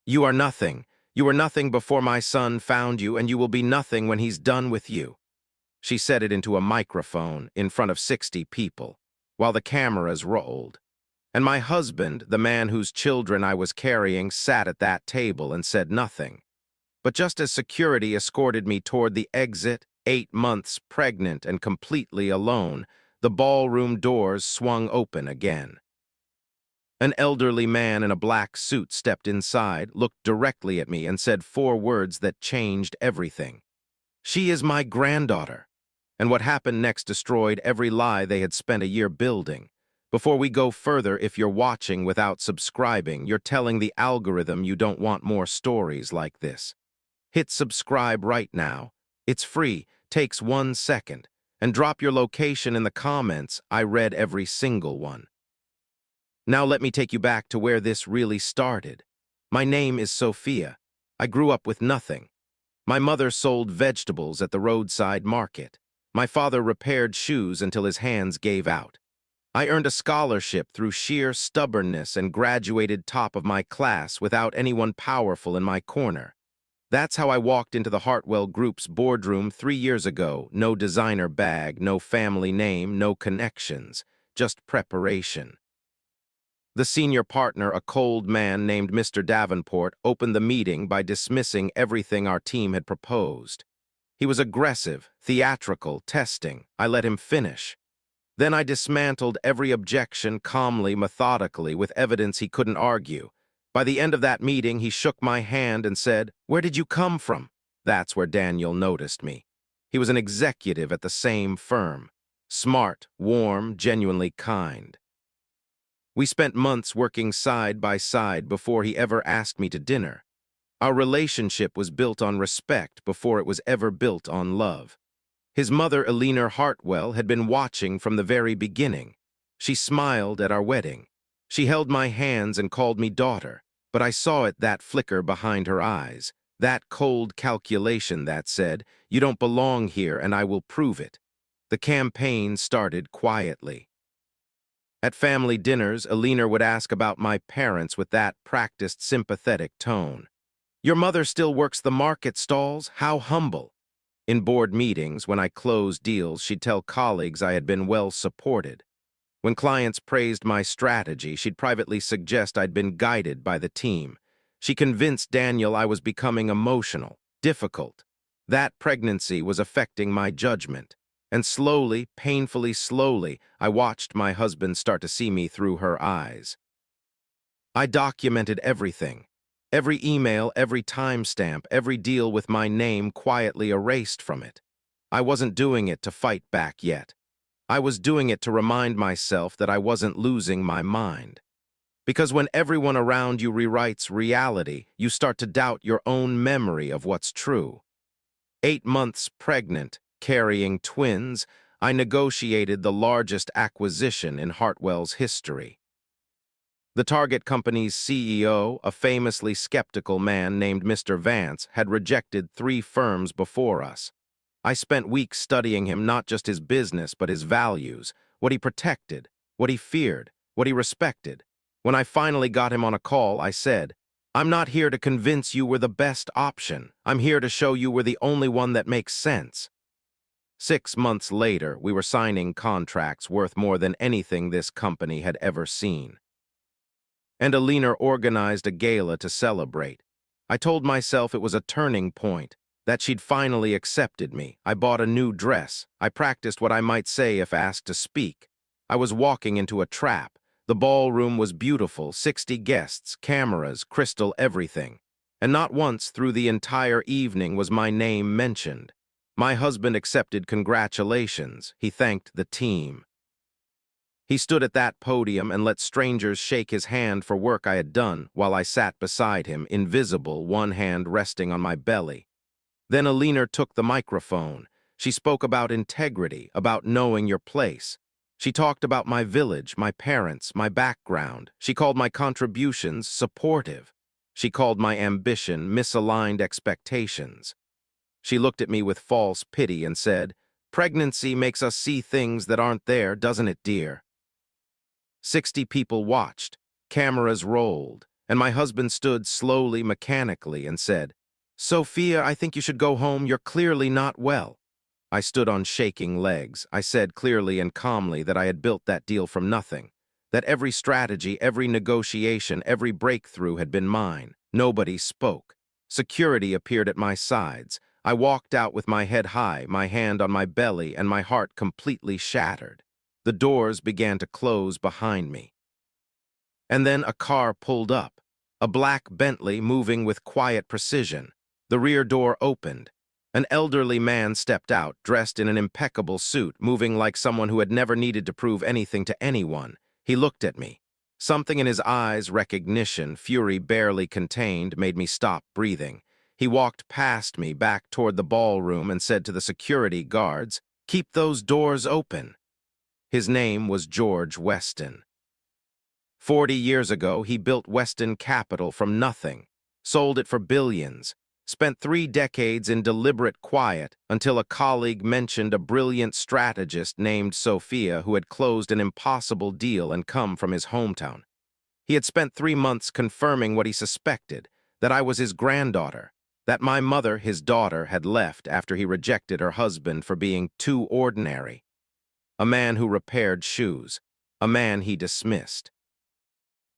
You are nothing. You were nothing before my son found you, and you will be nothing when he's done with you. She said it into a microphone in front of 60 people, while the cameras rolled. And my husband, the man whose children I was carrying, sat at that table and said nothing. But just as security escorted me toward the exit, 8 months pregnant and completely alone, the ballroom doors swung open again. An elderly man in a black suit stepped inside, looked directly at me, and said 4 words that changed everything. "She is my granddaughter." And what happened next destroyed every lie they had spent a year building. Before we go further, if you're watching without subscribing, you're telling the algorithm you don't want more stories like this. Hit subscribe right now. It's free, takes 1 second. And drop your location in the comments. I read every single one. Now let me take you back to where this really started. My name is Sophia. I grew up with nothing. My mother sold vegetables at the roadside market. My father repaired shoes until his hands gave out. I earned a scholarship through sheer stubbornness and graduated top of my class without anyone powerful in my corner. That's how I walked into the Hartwell Group's boardroom 3 years ago. No designer bag, no family name, no connections, just preparation. The senior partner, a cold man named Mr. Davenport, opened the meeting by dismissing everything our team had proposed. He was aggressive, theatrical, testing. I let him finish. Then I dismantled every objection calmly, methodically, with evidence he couldn't argue. By the end of that meeting, he shook my hand and said, "Where did you come from?" That's where Daniel noticed me. He was an executive at the same firm. Smart, warm, genuinely kind. We spent months working side by side before he ever asked me to dinner. Our relationship was built on respect before it was ever built on love. His mother, Eleanor Hartwell, had been watching from the very beginning. She smiled at our wedding. She held my hands and called me daughter, but I saw that flicker behind her eyes, that cold calculation that said, "You don't belong here and I will prove it." The campaign started quietly. At family dinners, Eleanor would ask about my parents with that practiced sympathetic tone. "Your mother still works the market stalls? How humble." In board meetings, when I closed deals, she'd tell colleagues I had been well supported. When clients praised my strategy, she'd privately suggest I'd been guided by the team. She convinced Daniel I was becoming emotional, difficult. That pregnancy was affecting my judgment. And slowly, painfully slowly, I watched my husband start to see me through her eyes. I documented everything. Every email, every timestamp, every deal with my name quietly erased from it. I wasn't doing it to fight back yet. I was doing it to remind myself that I wasn't losing my mind. Because when everyone around you rewrites reality, you start to doubt your own memory of what's true. 8 months pregnant, carrying twins, I negotiated the largest acquisition in Hartwell's history. The target company's CEO, a famously skeptical man named Mr. Vance, had rejected 3 firms before us. I spent weeks studying him, not just his business, but his values, what he protected, what he feared, what he respected. When I finally got him on a call, I said, "I'm not here to convince you we're the best option. I'm here to show you we're the only one that makes sense." 6 months later, we were signing contracts worth more than anything this company had ever seen. And Alina organized a gala to celebrate. I told myself it was a turning point, that she'd finally accepted me. I bought a new dress. I practiced what I might say if asked to speak. I was walking into a trap. The ballroom was beautiful, 60 guests, cameras, crystal everything. And not once through the entire evening was my name mentioned. My husband accepted congratulations. He thanked the team. He stood at that podium and let strangers shake his hand for work I had done while I sat beside him, invisible, one hand resting on my belly. Then Alina took the microphone. She spoke about integrity, about knowing your place. She talked about my village, my parents, my background. She called my contributions supportive. She called my ambition misaligned expectations. She looked at me with false pity and said, "Pregnancy makes us see things that aren't there, doesn't it, dear?" 60 people watched, cameras rolled, and my husband stood slowly, mechanically, and said, "Sophia, I think you should go home. You're clearly not well." I stood on shaking legs. I said clearly and calmly that I had built that deal from nothing, that every strategy, every negotiation, every breakthrough had been mine. Nobody spoke. Security appeared at my sides. I walked out with my head high, my hand on my belly, and my heart completely shattered. The doors began to close behind me. And then a car pulled up, a black Bentley moving with quiet precision. The rear door opened. An elderly man stepped out, dressed in an impeccable suit, moving like someone who had never needed to prove anything to anyone. He looked at me. Something in his eyes, recognition, fury barely contained, made me stop breathing. He walked past me back toward the ballroom and said to the security guards, "Keep those doors open." His name was George Weston. 40 years ago, he built Weston Capital from nothing, sold it for billions, spent 3 decades in deliberate quiet until a colleague mentioned a brilliant strategist named Sophia who had closed an impossible deal and come from his hometown. He had spent 3 months confirming what he suspected, that I was his granddaughter, that my mother, his daughter, had left after he rejected her husband for being too ordinary. A man who repaired shoes, a man he dismissed.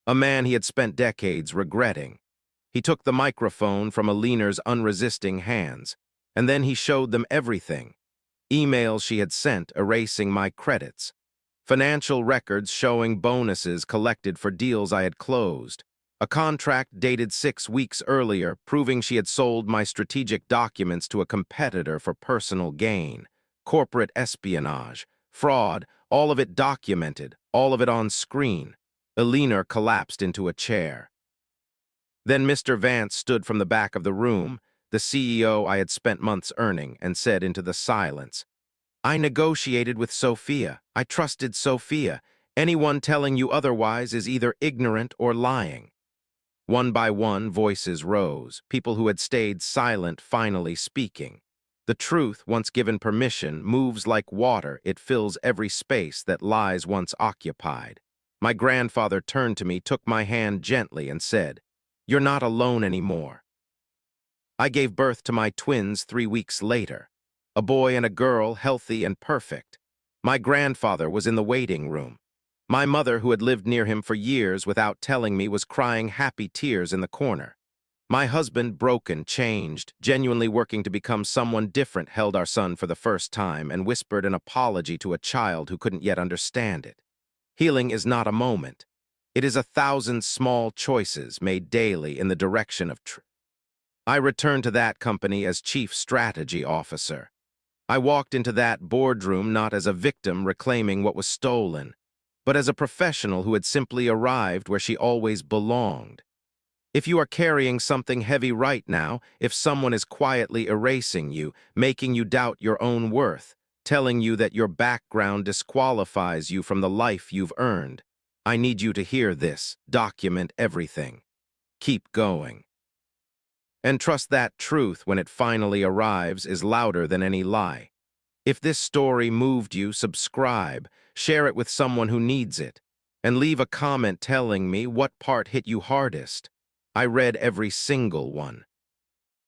A man he had spent decades regretting. He took the microphone from Alina's unresisting hands, and then he showed them everything. Emails she had sent erasing my credits. Financial records showing bonuses collected for deals I had closed. A contract dated 6 weeks earlier proving she had sold my strategic documents to a competitor for personal gain. Corporate espionage, fraud, all of it documented, all of it on screen. Alina collapsed into a chair. Then Mr. Vance stood from the back of the room, the CEO I had spent months earning, and said into the silence, "I negotiated with Sophia. I trusted Sophia. Anyone telling you otherwise is either ignorant or lying." One by one, voices rose, people who had stayed silent finally speaking. The truth, once given permission, moves like water. It fills every space that lies once occupied. My grandfather turned to me, took my hand gently, and said, "You're not alone anymore." I gave birth to my twins 3 weeks later, a boy and a girl, healthy and perfect. My grandfather was in the waiting room. My mother, who had lived near him for years without telling me, was crying happy tears in the corner. My husband, broken, changed, genuinely working to become someone different, held our son for the first time and whispered an apology to a child who couldn't yet understand it. Healing is not a moment. It is 1,000 small choices made daily in the direction of truth. I returned to that company as Chief Strategy Officer. I walked into that boardroom not as a victim reclaiming what was stolen, but as a professional who had simply arrived where she always belonged. If you are carrying something heavy right now, if someone is quietly erasing you, making you doubt your own worth, telling you that your background disqualifies you from the life you've earned, I need you to hear this. Document everything. Keep going. And trust that truth, when it finally arrives, is louder than any lie. If this story moved you, subscribe, share it with someone who needs it, and leave a comment telling me what part hit you hardest. I read every single one.